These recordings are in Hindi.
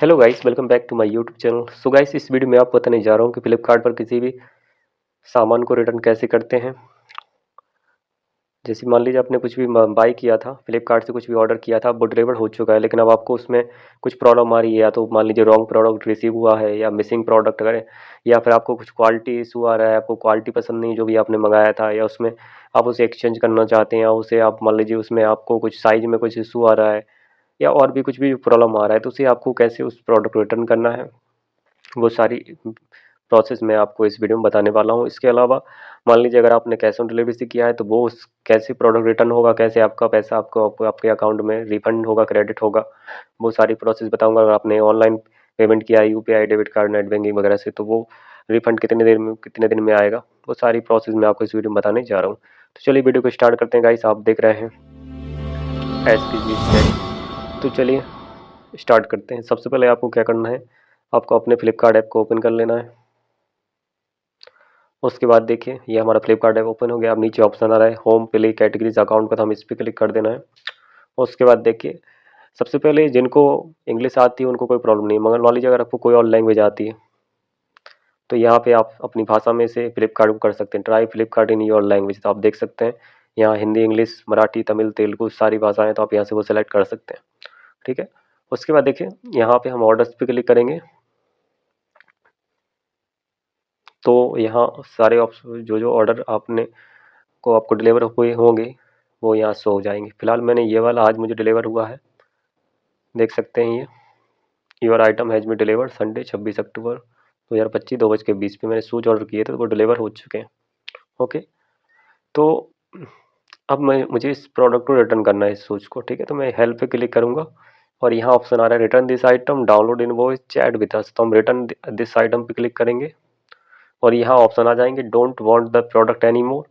Hello guys, welcome back to my YouTube channel. So guys, इस वीडियो में आपको बताने जा रहा हूँ कि फ्लिपकार्ट पर किसी भी सामान को रिटर्न कैसे करते हैं। जैसे मान लीजिए आपने कुछ भी बाई किया था, फ्लिपकार्ट से कुछ भी ऑर्डर किया था, वो डिलीवर हो चुका है, लेकिन अब आपको उसमें कुछ प्रॉब्लम आ रही है। या तो मान लीजिए रॉन्ग प्रोडक्ट रिसीव हुआ है, या मिसिंग प्रोडक्ट अगर, या फिर आपको कुछ क्वालिटी इशू आ रहा है, आपको क्वालिटी पसंद नहीं जो भी आपने मंगाया था, या उसमें आप उसे एक्सचेंज करना चाहते हैं, या उसे आप मान लीजिए उसमें आपको कुछ साइज़ में कुछ इशू आ रहा है, या और भी कुछ भी प्रॉब्लम आ रहा है, तो उसे आपको कैसे उस प्रोडक्ट को रिटर्न करना है, वो सारी प्रोसेस मैं आपको इस वीडियो में बताने वाला हूँ। इसके अलावा मान लीजिए अगर आपने कैश ऑन डिलीवरी से किया है, तो वो उस कैसे प्रोडक्ट रिटर्न होगा, कैसे आपका पैसा आपको आपके अकाउंट में रिफंड होगा, क्रेडिट होगा, वो सारी प्रोसेस बताऊंगा। अगर आपने ऑनलाइन पेमेंट किया है UPI, debit card, net banking वगैरह से, तो वो रिफंड कितने दिन में आएगा, वो सारी प्रोसेस मैं आपको इस वीडियो में बताने जा रहा हूँ। तो चलिए वीडियो को स्टार्ट करते हैं गाइस। आप देख रहे हैं एस पी जी स्टडी। तो चलिए स्टार्ट करते हैं। सबसे पहले आपको क्या करना है, आपको अपने फ्लिपकार्ट ऐप को ओपन कर लेना है। उसके बाद देखिए ये हमारा फ्लिपकार्ट ऐप ओपन हो गया। अब नीचे ऑप्शन आ रहा है होम प्ले कैटेगरीज अकाउंट का, तो हम इस पर क्लिक कर देना है। उसके बाद देखिए सबसे पहले जिनको इंग्लिश आती है उनको कोई प्रॉब्लम नहीं, मगर मान लीजिए अगर आपको कोई और लैंग्वेज आती है, तो यहाँ पे आप अपनी भाषा में से फ्लिपकार्ट को कर सकते हैं, try Flipkart in your language. तो आप देख सकते हैं यहाँ हिंदी, इंग्लिश, मराठी, तमिल, तेलुगु सारी भाषाएं, तो आप यहाँ से वो सेलेक्ट कर सकते हैं। ठीक है। उसके बाद देखिए यहाँ पे हम ऑर्डर्स पे क्लिक करेंगे, तो यहाँ सारे ऑप्शन जो जो ऑर्डर आपको डिलीवर हुए होंगे वो यहाँ शो हो जाएंगे। फिलहाल मैंने ये वाला आज मुझे डिलीवर हुआ है, देख सकते हैं ये your item has been delivered Sunday 26 October 2025 2:20 पे मैंने शूज ऑर्डर किए थे, तो वो डिलीवर हो चुके हैं। ओके। तो अब मुझे इस प्रोडक्ट को रिटर्न करना है, इस शूज को। ठीक है, तो मैं हेल्प पे क्लिक करूँगा और यहाँ ऑप्शन आ रहा है return this item, download invoice, chat with us. तो हम रिटर्न दिस आइटम पे क्लिक करेंगे और यहाँ ऑप्शन आ जाएंगे don't want the product any more.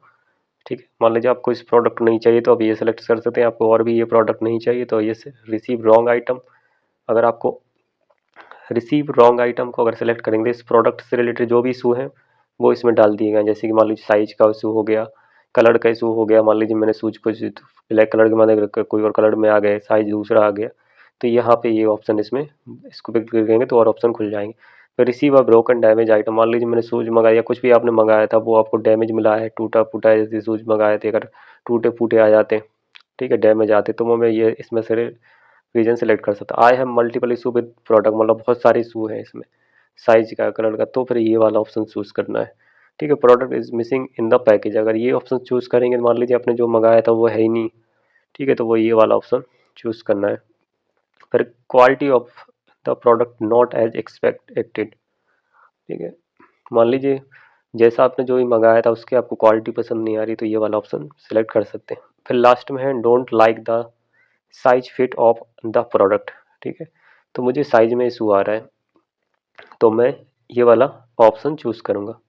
ठीक है, मान लीजिए आपको इस प्रोडक्ट नहीं चाहिए तो आप ये सेलेक्ट कर सकते हैं। आपको और भी ये प्रोडक्ट नहीं चाहिए तो ये रिसीव रॉन्ग आइटम, अगर आपको रिसीव रॉन्ग आइटम को अगर सेलेक्ट करेंगे, इस प्रोडक्ट से रिलेटेड जो भी इशू है वो इसमें डाल दिए गए। जैसे कि मान लीजिए साइज का इशू हो गया, कलर का इशू हो गया, मान लीजिए मैंने सूज कुछ ब्लैक कलर के माने कोई और कलर में आ गए, साइज दूसरा आ गया, तो यहाँ पे ये ऑप्शन इसमें इसको पे क्लिक करेंगे तो और ऑप्शन खुल जाएंगे। फिर receive a broken damage item, मान लीजिए मैंने शूज मंगाया या कुछ भी आपने मंगाया था, वो आपको डैमेज मिला है, टूटा फूटा है, जैसे शूज मंगाए थे अगर टूटे फूटे आ जाते, ठीक है, डैमेज आते, तो वो मैं ये इसमें से रीजन सेलेक्ट कर सकता। I have multiple issue with product, मतलब बहुत सारे इशू है इसमें, साइज का, कलर का, तो फिर ये वाला ऑप्शन चूज़ करना है। ठीक है, product is missing in the package, अगर ये ऑप्शन चूज़ करेंगे, मान लीजिए आपने जो मंगाया था वो है ही नहीं, ठीक है, तो वो ये वाला ऑप्शन चूज़ करना है। फिर quality of the product not as expected, ठीक है, मान लीजिए जैसा आपने जो भी मंगाया था उसकी आपको क्वालिटी पसंद नहीं आ रही, तो ये वाला ऑप्शन सेलेक्ट कर सकते हैं। फिर लास्ट में है don't like the size fit of the product. ठीक है, तो मुझे साइज में इशू आ रहा है, तो मैं ये वाला ऑप्शन चूज़ करूँगा।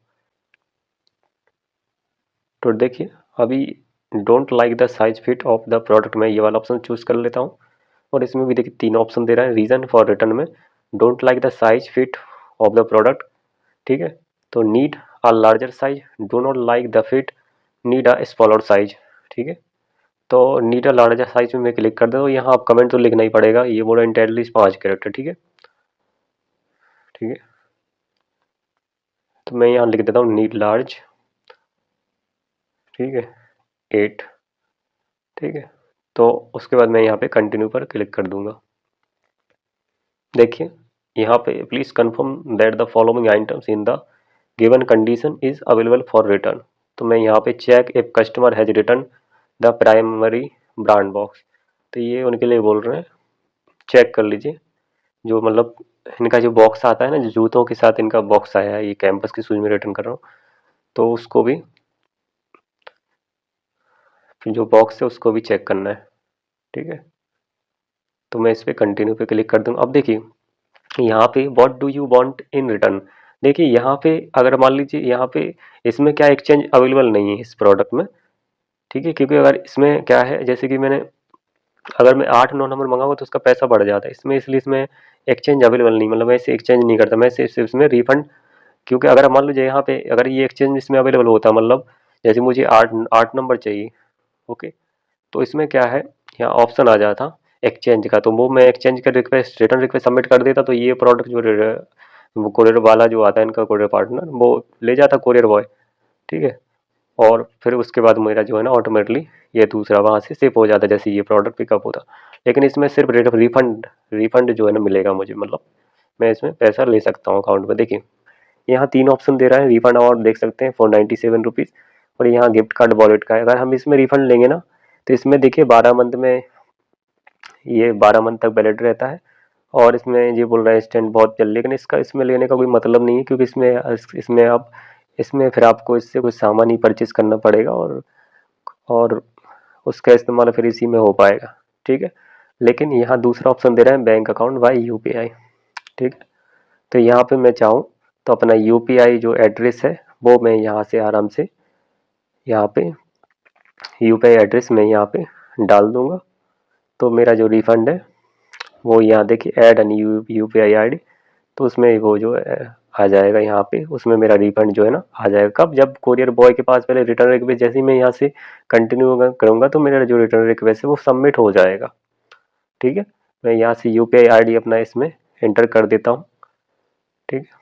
तो देखिए अभी don't like the size fit of the product, मैं ये वाला ऑप्शन चूज़ कर लेता हूँ। और इसमें भी देखिए 3 ऑप्शन दे रहा है। रीज़न फॉर रिटर्न में don't like the size fit of the product, ठीक है, तो need a larger size, do not like the fit, need a smaller size. ठीक है, तो नीड अ लार्जर साइज में मैं क्लिक कर देता हूँ। यहाँ आप कमेंट तो लिखना ही पड़ेगा, ये बोला इंटेडली 5 कैरेक्टर। ठीक है, ठीक है, तो मैं यहाँ लिख देता हूँ नीड लार्ज, ठीक है, 8। ठीक है, तो उसके बाद मैं यहाँ पे कंटिन्यू पर क्लिक कर दूंगा। देखिए यहाँ पे please confirm that the following items in the given condition is available for return. तो मैं यहाँ पे check if customer has return the primary brand box, तो ये उनके लिए बोल रहे हैं चेक कर लीजिए, जो मतलब इनका जो बॉक्स आता है ना, जो जूतों के साथ इनका बॉक्स आया है, ये कैंपस के शूज में रिटर्न कर रहा हूँ, तो उसको भी जो बॉक्स है उसको भी चेक करना है। ठीक है, तो मैं इस पर कंटिन्यू पे क्लिक कर दूँगा। अब देखिए यहाँ पे what do you want in return, देखिए यहाँ पे अगर मान लीजिए यहाँ पे इसमें क्या एक्सचेंज अवेलेबल नहीं है इस प्रोडक्ट में। ठीक है, क्योंकि अगर इसमें क्या है, जैसे कि मैंने अगर मैं 8-9 नंबर मंगाऊंगा तो उसका पैसा बढ़ जाता है इसमें, इसलिए इसमें एक्सचेंज अवेलेबल नहीं, मतलब मैं इसे एक्सचेंज नहीं करता, मैं सिर्फ इसमें रिफंड। क्योंकि अगर मान लीजिए यहाँ पे अगर ये एक्सचेंज इसमें अवेलेबल होता, मतलब जैसे मुझे 8 8 नंबर चाहिए, ओके, तो इसमें क्या है, यहाँ ऑप्शन आ जाता एक्सचेंज का, तो वो मैं एक्सचेंज का रिक्वेस्ट, रिटर्न रिक्वेस्ट सबमिट कर देता, तो ये प्रोडक्ट जो वो कोरियर वाला जो आता है इनका कोरियर पार्टनर, वो ले जाता कोरियर बॉय, ठीक है। और फिर उसके बाद मेरा जो है ना ऑटोमेटिकली ये दूसरा वहाँ से शिप हो जाता है जैसे ये प्रोडक्ट पिकअप होता। लेकिन इसमें सिर्फ रिफंड रिफंड जो है ना मिलेगा मुझे, मतलब मैं इसमें पैसा ले सकता हूँ अकाउंट में। देखिए यहाँ 3 ऑप्शन दे रहा है, रिफंड अमाउंट देख सकते हैं 497 रुपीज़, और यहाँ गिफ्ट कार्ड वॉलेट का है। अगर हम इसमें रिफंड लेंगे ना तो इसमें देखिए 12 मंथ में, ये 12 मंथ तक वैलिड रहता है। और इसमें ये बोल रहा है स्टैंड बहुत जल्दी, लेकिन इसका इसमें लेने का कोई मतलब नहीं है, क्योंकि इसमें आप इसमें फिर आपको इससे कुछ सामान ही परचेज करना पड़ेगा, और उसका इस्तेमाल फिर इसी में हो पाएगा, ठीक है। लेकिन यहाँ दूसरा ऑप्शन दे रहा है बैंक अकाउंट बाय यूपीआई, ठीक है। तो यहाँ पे मैं चाहूँ तो अपना यूपीआई जो एड्रेस है वो मैं यहाँ से आराम से यहाँ पे यूपीआई एड्रेस मैं यहाँ पे डाल दूँगा, तो मेरा जो रिफ़ंड है वो यहाँ देखिए ऐड एन यूपीआई आईडी, तो उसमें वो जो आ जाएगा यहाँ पे, उसमें मेरा रिफंड जो है ना आ जाएगा। कब? जब कोरियर बॉय के पास पहले रिटर्न रिक्वेस्ट, जैसे ही मैं यहाँ से कंटिन्यू करूँगा तो मेरा जो रिटर्न रिक्वेस्ट है वो सबमिट हो जाएगा, ठीक है। मैं यहाँ से यूपीआई आईडी अपना इसमें एंटर कर देता हूँ, ठीक है।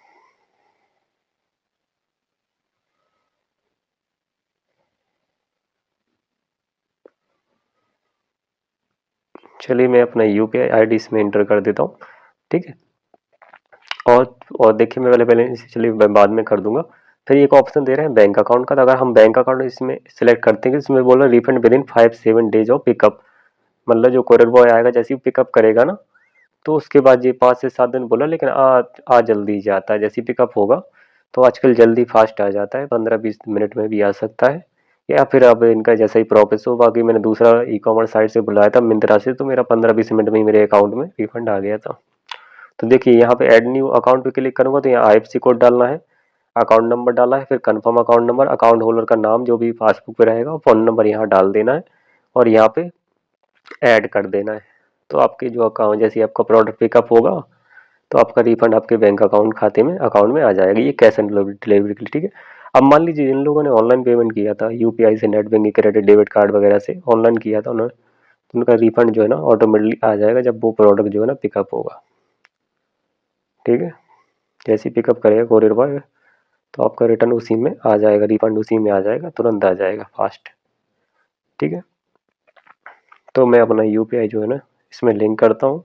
चलिए मैं अपना यूपीआई आईडी इसमें एंटर कर देता हूँ, ठीक है। और देखिए मैं पहले इसे चलिए मैं बाद में कर दूंगा। फिर एक ऑप्शन दे रहे हैं बैंक अकाउंट का, तो अगर हम बैंक अकाउंट इसमें सिलेक्ट करते हैं, इसमें बोल रहा है refund with in 5-7 days of pickup, मतलब जो कोरियर बॉय आएगा जैसे ही पिकअप करेगा ना तो उसके बाद ये 5 से 7 दिन बोला, लेकिन आ जल्दी जाता है जैसे ही पिकअप होगा। तो आजकल जल्दी फास्ट आ जाता है, 15-20 मिनट में भी आ सकता है, या फिर अब इनका जैसा ही प्रोसेस हो। बाकी मैंने दूसरा ई कॉमर्स साइट से बुलाया था मिंत्रा से, तो मेरा 15-20 मिनट में ही मेरे अकाउंट में रिफंड आ गया था। तो देखिए यहाँ पे ऐड न्यू अकाउंट पे क्लिक करूँगा तो यहाँ आईएफएससी कोड डालना है, अकाउंट नंबर डाला है, फिर confirm account number, account holder का नाम जो भी पासबुक पे रहेगा, फ़ोन नंबर यहाँ डाल देना है, और यहाँ पे ऐड कर देना है। तो आपके जो अकाउंट जैसे आपका प्रोडक्ट पिकअप होगा तो आपका रिफंड आपके बैंक अकाउंट खाते में अकाउंट में आ जाएगा। ये कैश ऑन डिलीवरी के लिए, ठीक है। अब मान लीजिए जिन लोगों ने ऑनलाइन पेमेंट किया था यूपीआई से, net banking, credit debit card वगैरह से ऑनलाइन किया था उन्होंने, तो उनका रिफंड जो है ना ऑटोमेटिकली आ जाएगा जब वो प्रोडक्ट जो है ना पिकअप होगा, ठीक है। जैसे ही पिकअप करेगा कोरियर बॉय तो आपका रिटर्न उसी में आ जाएगा, रिफंड उसी में आ जाएगा, तुरंत आ जाएगा फास्ट, ठीक है। तो मैं अपना यूपीआई जो है ना इसमें लिंक करता हूँ।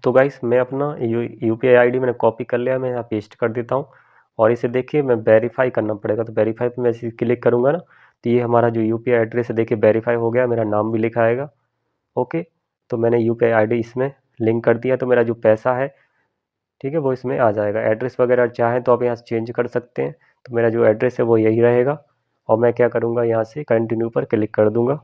तो गाइस मैं अपना यूपीआई आईडी मैंने कॉपी कर लिया, मैं यहाँ पेस्ट कर देता हूँ, और इसे देखिए मैं वेरीफाई करना पड़ेगा, तो वेरीफाई पे मैं इसे क्लिक करूँगा ना तो ये हमारा जो यूपीआई एड्रेस है देखिए वेरीफाई हो गया, मेरा नाम भी लिखा आएगा, ओके। तो मैंने यूपीआई आईडी इसमें लिंक कर दिया, तो मेरा जो पैसा है ठीक है वो इसमें आ जाएगा। एड्रेस वगैरह चाहें तो आप यहाँ से चेंज कर सकते हैं, तो मेरा जो एड्रेस है वो यही रहेगा, और मैं क्या करूँगा यहाँ से कंटिन्यू पर क्लिक कर दूँगा।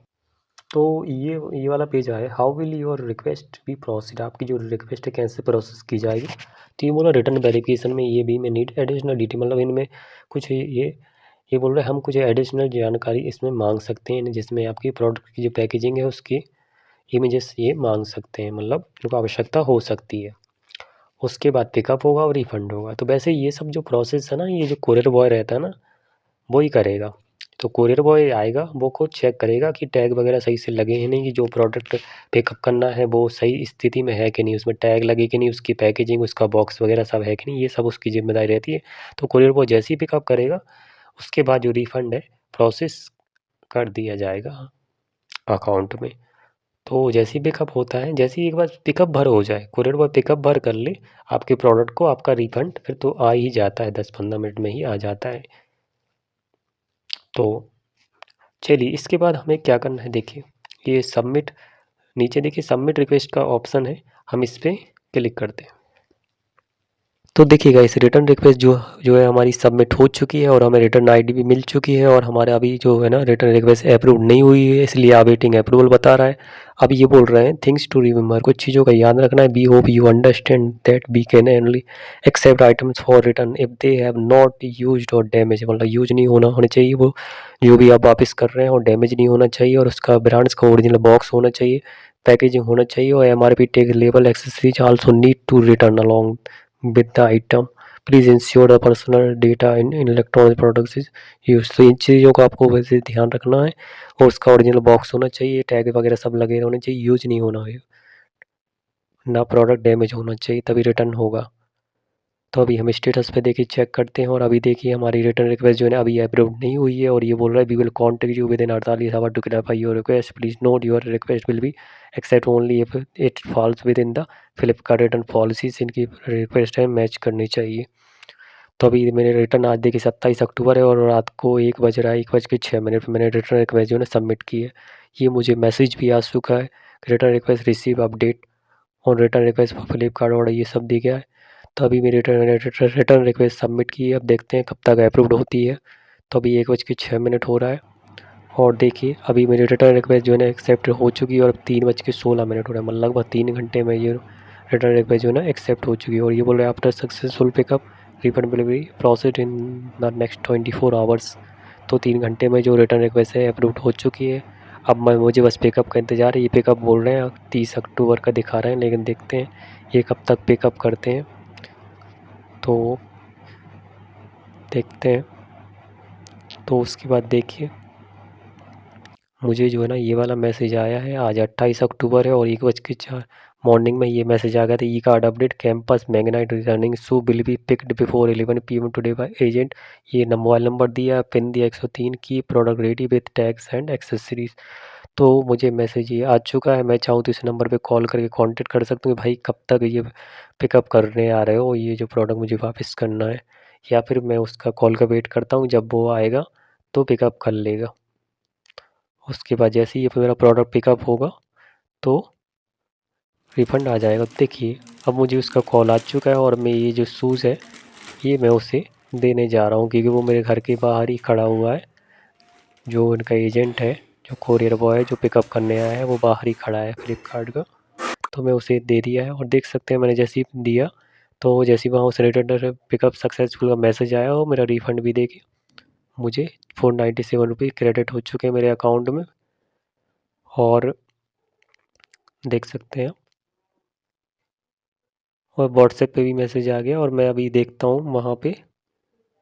तो ये वाला पेज आया, how will your request be proceed, आपकी जो रिक्वेस्ट है कैसे प्रोसेस की जाएगी। तो ये बोला रिटर्न वेरिफिकेशन में ये भी मैं नीड एडिशनल डिटेल, मतलब इनमें कुछ ये बोल रहे हैं हम कुछ एडिशनल जानकारी इसमें मांग सकते हैं, जिसमें आपकी प्रोडक्ट की जो पैकेजिंग है उसकी इमेजेस ये मांग सकते हैं, मतलब इनको आवश्यकता हो सकती है। उसके बाद पिकअप होगा और रिफंड होगा। तो वैसे ये सब जो प्रोसेस है ना, ये जो कोरियर बॉय रहता है ना वो ही करेगा। तो कोरियर बॉय आएगा वो खुद चेक करेगा कि टैग वगैरह सही से लगे हैं नहीं, कि जो प्रोडक्ट पिकअप करना है वो सही स्थिति में है कि नहीं, उसमें टैग लगे कि नहीं, उसकी पैकेजिंग, उसका बॉक्स वगैरह सब है कि नहीं, ये सब उसकी जिम्मेदारी रहती है। तो कोरियर बॉय जैसे ही पिकअप करेगा उसके बाद जो रिफ़ंड है प्रोसेस कर दिया जाएगा अकाउंट में। तो जैसे ही पिकअप होता है, जैसे ही एक बार पिकअप भर हो जाए, कोरियर बॉय पिकअप भर कर ले आपके प्रोडक्ट को, आपका रिफ़ंड फिर तो आ ही जाता है, 10-15 मिनट में ही आ जाता है। तो चलिए इसके बाद हमें क्या करना है, देखिए ये सबमिट, नीचे देखिए सबमिट रिक्वेस्ट का ऑप्शन है, हम इस पर क्लिक करते हैं। तो देखिएगा इस रिटर्न रिक्वेस्ट जो है हमारी सबमिट हो चुकी है, और हमें रिटर्न आईडी भी मिल चुकी है, और हमारा अभी जो है ना रिटर्न रिक्वेस्ट अप्रूव नहीं हुई है, इसलिए अवेटिंग अप्रूवल बता रहा है। अब ये बोल रहे हैं थिंग्स टू रिमेंबर, कुछ चीज़ों का याद रखना है। We hope you understand that we can only accept items for return if they have not used और डैमेज, मतलब यूज नहीं होने चाहिए वो जो भी आप वापस कर रहे हैं, और डैमेज नहीं होना चाहिए, और उसका ब्रांड्स का ओरिजिनल बॉक्स होना चाहिए, पैकेजिंग होना चाहिए, और MRP tag label accessories also need to return along with the item, please ensure the personal data in electronic products is use. तो इन चीज़ों को आपको वैसे ध्यान रखना है, और उसका ओरिजिनल बॉक्स होना चाहिए, टैग वगैरह सब लगे होने चाहिए, यूज नहीं होना है, ना प्रोडक्ट डैमेज होना चाहिए, तभी रिटर्न होगा। तो अभी हम स्टेटस पे देखिए चेक करते हैं, और अभी देखिए हमारी रिटर्न रिक्वेस्ट जो है अभी अप्रूव नहीं हुई है, और ये बोल रहा है we will contact you within 48 hour to clarify your request, please note your request will be accept only if it falls within the Flipkart return policies. इनकी रिक्वेस्ट है मैच करनी चाहिए। तो अभी मेरे रिटर्न आज देखिए 27 अक्टूबर है, और रात को 1 बज रहा है, 1:06 मैंने रिटर्न रिक्वेस्ट जो है सबमिट की है। ये मुझे मैसेज भी आ चुका है, रिटर्न रिक्वेस्ट रिसीव अपडेट और return request for Flipkart order, ये सब दिख गया है। तो अभी मेरी रिटर्न रिक्वेस्ट सबमिट की है, अब देखते हैं कब तक अप्रूव्ड होती है। तो अभी 1:06 हो रहा है, और देखिए अभी मेरी रिटर्न रिक्वेस्ट जो है ना एक्सेप्ट हो चुकी है, और अब 3:16 हो रहा है, मतलब लगभग 3 घंटे में ये रिटर्न रिक्वेस्ट जो है ना एक्सेप्ट हो चुकी है। और ये बोल रहे हैं after successful pickup refund will be processed in the next 24 hours. तो 3 घंटे में जो रिटर्न रिक्वेस्ट है अप्रूव्ड हो चुकी है। अब मुझे बस पिकअप का इंतज़ार है। ये पिकअप बोल रहे हैं 30 अक्टूबर का दिखा रहे हैं, लेकिन देखते हैं ये कब तक पिकअप करते हैं, तो देखते हैं। तो उसके बाद देखिए मुझे जो है ना ये वाला मैसेज आया है, आज 28 अक्टूबर है, और 1:04 मॉर्निंग में ये मैसेज आ गया था, Ekart update Campus Magnite returning so will be picked before 11 PM today by agent. ये मोबाइल नंबर दिया, पिन दिया 103 की, product ready with tags and accessories. तो मुझे मैसेज ये आ चुका है, मैं चाहूँ तो इस नंबर पे कॉल करके कांटेक्ट कर सकता हूँ कि भाई कब तक ये पिकअप करने आ रहे हो, ये जो प्रोडक्ट मुझे वापस करना है, या फिर मैं उसका कॉल का वेट करता हूँ, जब वो आएगा तो पिकअप कर लेगा। उसके बाद जैसे ही मेरा प्रोडक्ट पिकअप होगा तो रिफ़ंड आ जाएगा। देखिए अब मुझे उसका कॉल आ चुका है, और मैं ये जो शूज़ है ये मैं उसे देने जा रहा हूँ, क्योंकि वो मेरे घर के बाहर ही खड़ा हुआ है। जो उनका एजेंट है, जो कोरियर बॉय है जो पिकअप करने आया है, वो बाहर ही खड़ा है फ्लिपकार्ट का। तो मैं उसे दे दिया है, और देख सकते हैं मैंने जैसे ही दिया तो जैसे ही वहाँ उस रिटर्न पिकअप सक्सेसफुल का मैसेज आया, और मेरा रिफ़ंड भी देखिए मुझे 497 रुपये क्रेडिट हो चुके हैं मेरे अकाउंट में। और देख सकते हैं, और व्हाट्सएप पे भी मैसेज आ गया, और मैं अभी देखता हूँ वहाँ पे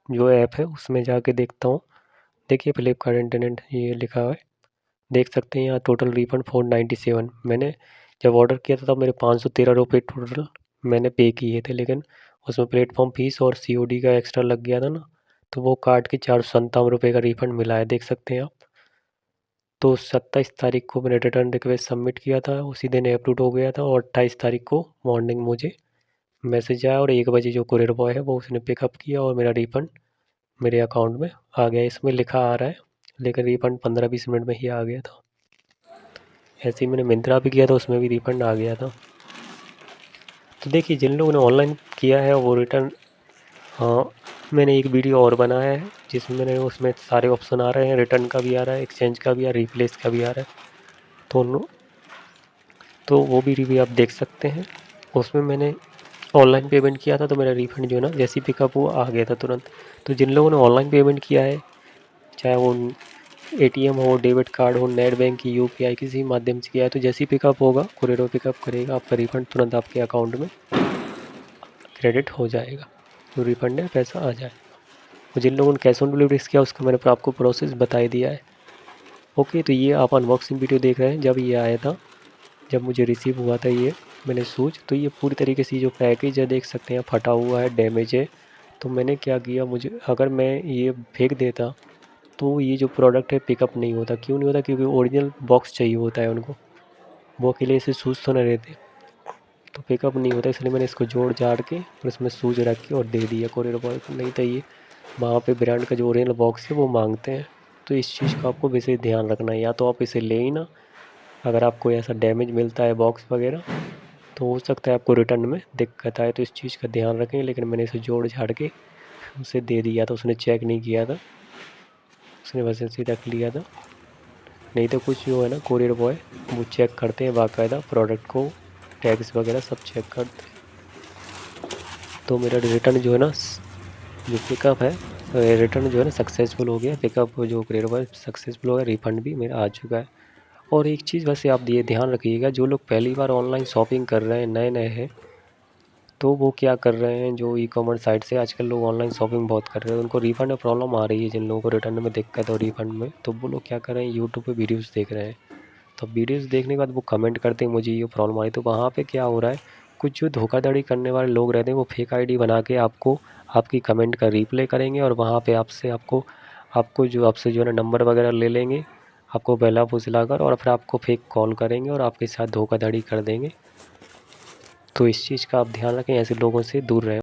जो ऐप है उसमें जाके देखता हूँ। देखिए फ्लिपकार्ट इंटरनेट ये लिखा हुआ है, देख सकते हैं यहाँ टोटल रिफंड 497। मैंने जब ऑर्डर किया था तब मेरे 513 रुपये टोटल मैंने पे किए थे, लेकिन उसमें प्लेटफॉर्म फीस और COD का एक्स्ट्रा लग गया था ना, तो वो काट के 457 रुपये का रिफंड मिला है, देख सकते हैं आप। तो 27 तारीख को मैंने रिटर्न रिक्वेस्ट सबमिट किया था, उसी दिन अप्रूव हो गया था, और 28 तारीख को मॉर्निंग मुझे मैसेज आया, और 1 बजे जो कुरियर बॉय है वो उसने पिकअप किया, और मेरा रिफंड मेरे अकाउंट में आ गया। इसमें लिखा आ रहा है, लेकिन रिफंड 15-20 मिनट में ही आ गया था। ऐसे ही मैंने मिंत्रा भी किया था, उसमें भी रिफंड आ गया था। तो देखिए जिन लोगों ने ऑनलाइन किया है वो रिटर्न, हाँ मैंने एक वीडियो और बनाया है जिसमें मैंने उसमें सारे ऑप्शन आ रहे हैं, रिटर्न का भी आ रहा है, एक्सचेंज का भी आ रहा है, रिप्लेस का भी आ रहा है, तो वो भी रिव्यू आप देख सकते हैं। उसमें मैंने ऑनलाइन पेमेंट किया था, तो मेरा रिफंड जो है ना जैसे ही पिकअप हुआ आ गया था तुरंत। तो जिन लोगों ने ऑनलाइन पेमेंट किया है, चाहे वो ATM हो, डेबिट कार्ड हो, नेट बैंक की UPI किसी माध्यम से किया है, तो जैसे ही पिकअप होगा कुरियर पिकअप करेगा, आपका रिफंड तुरंत आपके अकाउंट में क्रेडिट हो जाएगा, जो रिफंड है पैसा आ जाएगा। तो जिन लोगों ने कैश ऑन डिलीवरी किया उसका मैंने आपको प्रोसेस बता ही दिया है। ओके, तो ये आप अनबॉक्सिंग वीडियो देख रहे हैं, जब ये आया था, जब मुझे रिसीव हुआ था ये मैंने शूज़, तो ये पूरी तरीके से जो पैकेज है देख सकते हैं फटा हुआ है, डैमेज है। तो मैंने क्या किया, मुझे अगर मैं ये फेंक देता तो ये जो प्रोडक्ट है पिकअप नहीं होता। क्यों नहीं होता? क्योंकि ओरिजिनल बॉक्स चाहिए होता है उनको, वो अकेले ऐसे शूज़ तो नहीं रहते, तो पिकअप नहीं होता। इसलिए मैंने इसको जोड़ जाड़ के और इसमें शूज़ रख के और दे दिया कोरियर बॉय को, नहीं तो ये वहाँ पे ब्रांड का जो ओरिजिनल बॉक्स है वो मांगते हैं। तो इस चीज़ का आपको वैसे ध्यान रखना है, या तो आप इसे ले ही ना, अगर आपको ऐसा डैमेज मिलता है बॉक्स वगैरह तो हो सकता है आपको रिटर्न में दिक्कत आए, तो इस चीज़ का ध्यान रखें। लेकिन मैंने इसे जोड़ झाड़ के उसे दे दिया था, उसने चेक नहीं किया था, उसने बस ऐसे ही रख लिया था। नहीं तो कुछ जो है ना कोरियर बॉय वो चेक करते हैं बाकायदा प्रोडक्ट को, टैग्स वगैरह सब चेक करते हैं। तो मेरा रिटर्न जो है ना जो पिकअप है, रिटर्न जो है ना सक्सेसफुल हो गया, पिकअप जो कोरियर बॉय सक्सेसफुल हो गया, रिफ़ंड भी मेरा आ चुका है। और एक चीज़ वैसे आप ये ध्यान रखिएगा, जो लोग पहली बार ऑनलाइन शॉपिंग कर रहे हैं, नए नए हैं, तो वो क्या कर रहे हैं, जो ई कॉमर्स साइट से आजकल लोग ऑनलाइन शॉपिंग बहुत कर रहे हैं, उनको रिफ़ंड में प्रॉब्लम आ रही है, जिन लोगों को रिटर्न में दिक्कत और रिफ़ंड में, तो वो लोग क्या कर रहे हैं, यूट्यूब पे वीडियोज़ देख रहे हैं। तो वीडियोज़ देखने के बाद वो कमेंट करते हैं मुझे ये प्रॉब्लम आ रही है, तो वहाँ पे क्या हो रहा है, कुछ जो धोखाधड़ी करने वाले लोग रहते हैं वो फेक आईडी बना के आपको आपकी कमेंट का रिप्लाई करेंगे और वहाँ पे आपको जो आपसे जो है ना नंबर वगैरह ले लेंगे, आपको बहला फुसलाकर, और फिर आपको फेक कॉल करेंगे और आपके साथ धोखाधड़ी कर देंगे। तो इस चीज़ का आप ध्यान रखें, ऐसे लोगों से दूर रहें।